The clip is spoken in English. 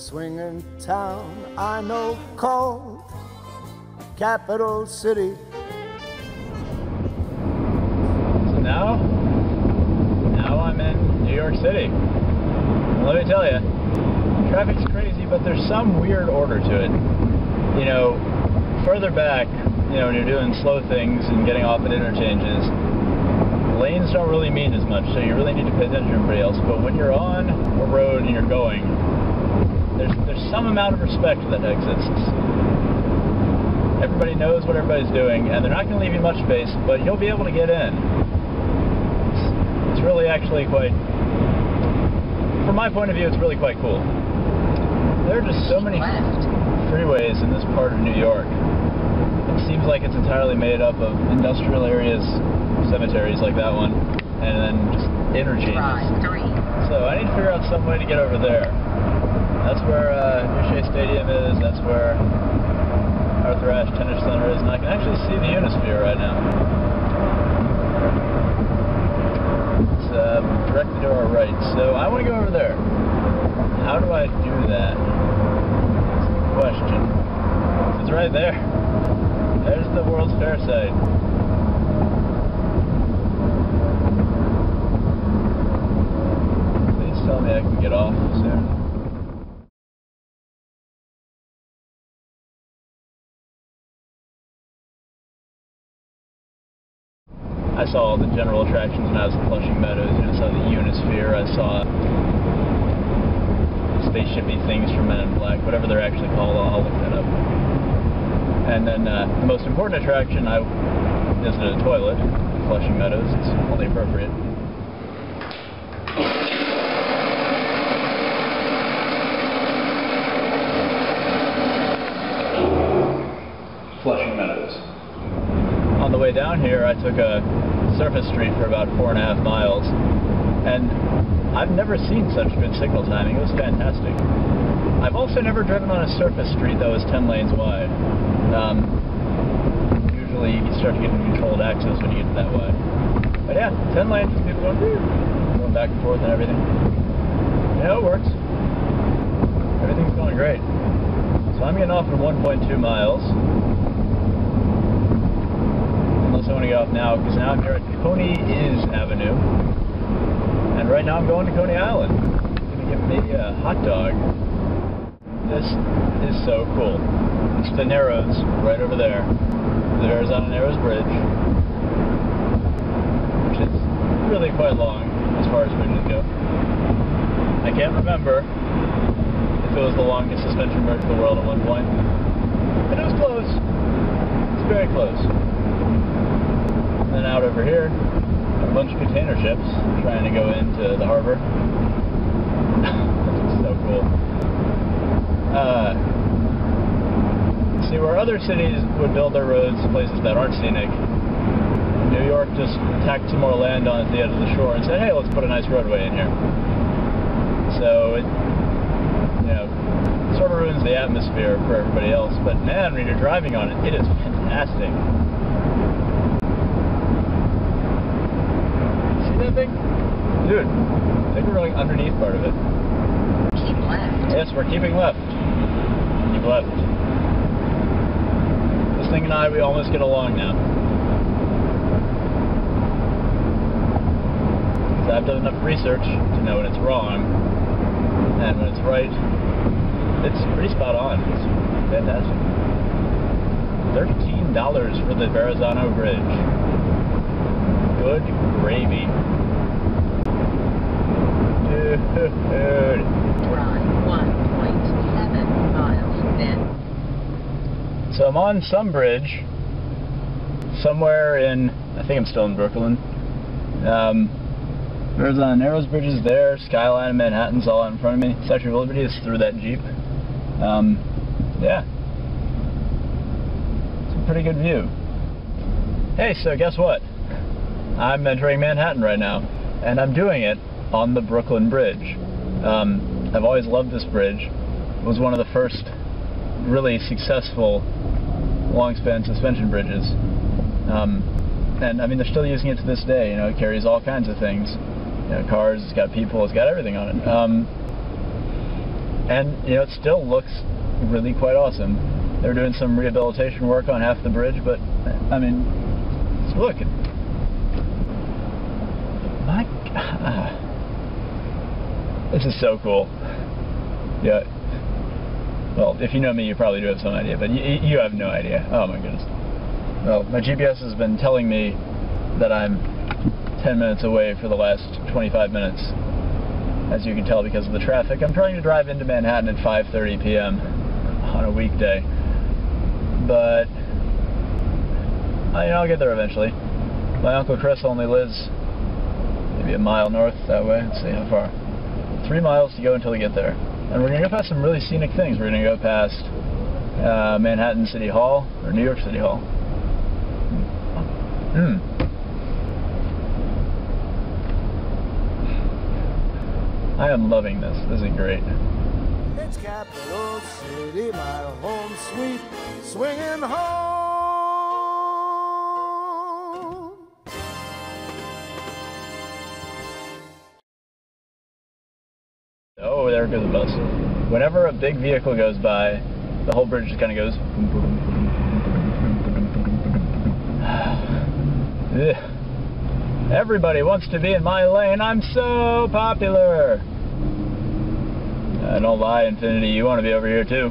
swinging town I know called Capital City. So now I'm in New York City. And let me tell you, traffic's crazy, but there's some weird order to it. You know, further back, you know, when you're doing slow things and getting off at interchanges, lanes don't really mean as much, so you really need to pay attention to everybody else. But when you're on a road and you're going, there's some amount of respect that exists. Everybody knows what everybody's doing, and they're not going to leave you much space, but you'll be able to get in. It's really actually quite, from my point of view, it's really quite cool. There are just so many freeways in this part of New York. It seems like it's entirely made up of industrial areas, cemeteries like that one, and then just interchanges. So I need to figure out some way to get over there. That's where Shea Stadium is, that's where Arthur Ashe Tennis Center is, and I can actually see the Unisphere right now. It's directly to our right, so I want to go over there. How do I do that? That's the question. It's right there. There's the World's Fair site. Please tell me I can get off soon. I saw all the general attractions when I was in Flushing Meadows. You know, I saw the Unisphere, I saw spaceshipy things from Men in Black, whatever they're actually called, I'll look that up. And then the most important attraction, I visited a toilet in Flushing Meadows. It's only appropriate. Flushing Meadows. On the way down here, I took a surface street for about 4.5 miles, and I've never seen such good signal timing. It was fantastic. I've also never driven on a surface street that was 10 lanes wide. Usually you start to get into controlled access when you get that wide. But yeah, 10 lanes, people going back and forth and everything. Yeah, it works. Everything's going great. So I'm getting off at 1.2 miles. I want to get off now because now I'm here at Coney Avenue, and right now I'm going to Coney Island. I'm going to get maybe a hot dog. This is so cool. It's the Narrows right over there, the Arizona Narrows Bridge, which is really quite long as far as bridges go. I can't remember if it was the longest suspension bridge in the world at one point, but it was close. It's very close. And then out over here, a bunch of container ships trying to go into the harbor. It's so cool. See, where other cities would build their roads to places that aren't scenic, New York just tacked some more land on at the edge of the shore and said, hey, let's put a nice roadway in here. So it, you know, sort of ruins the atmosphere for everybody else, but man, when you're driving on it, it is fantastic. That thing? Dude, I think we're going underneath part of it. Keep left. Yes, we're keeping left. Keep left. This thing and I, we almost get along now. Because I've done enough research to know when it's wrong, and when it's right, it's pretty spot on. It's fantastic. $13 for the Verrazano Bridge. Good gravy. Dude. Drive 1.7 miles then. So I'm on some bridge somewhere in, I think I'm still in Brooklyn. Arizona Narrows Bridge is there, Skyline of Manhattan's all out in front of me. Statue of Liberty is through that Jeep. Yeah. It's a pretty good view. Hey, so guess what? I'm entering Manhattan right now, and I'm doing it on the Brooklyn Bridge. I've always loved this bridge. It was one of the first really successful long-span suspension bridges. And I mean, they're still using it to this day. You know, it carries all kinds of things. You know, cars, it's got people, it's got everything on it. And, you know, it still looks really quite awesome. They're doing some rehabilitation work on half the bridge, but, I mean, look. My God. This is so cool. Yeah. Well, if you know me, you probably do have some idea, but you have no idea. Oh my goodness. Well, my GPS has been telling me that I'm 10 minutes away for the last 25 minutes, as you can tell because of the traffic. I'm trying to drive into Manhattan at 5:30 p.m. on a weekday, but I'll get there eventually. My Uncle Chris only lives maybe a mile north that way. Let's see how far. 3 miles to go until we get there. And we're going to go past some really scenic things. We're going to go past Manhattan City Hall, or New York City Hall. I am loving this. This is great. It's Capital City, my home sweet, swinging home. Oh, there goes the bus. Whenever a big vehicle goes by, the whole bridge just kind of goes. Everybody wants to be in my lane. I'm so popular. Don't lie, Infinity. You want to be over here too.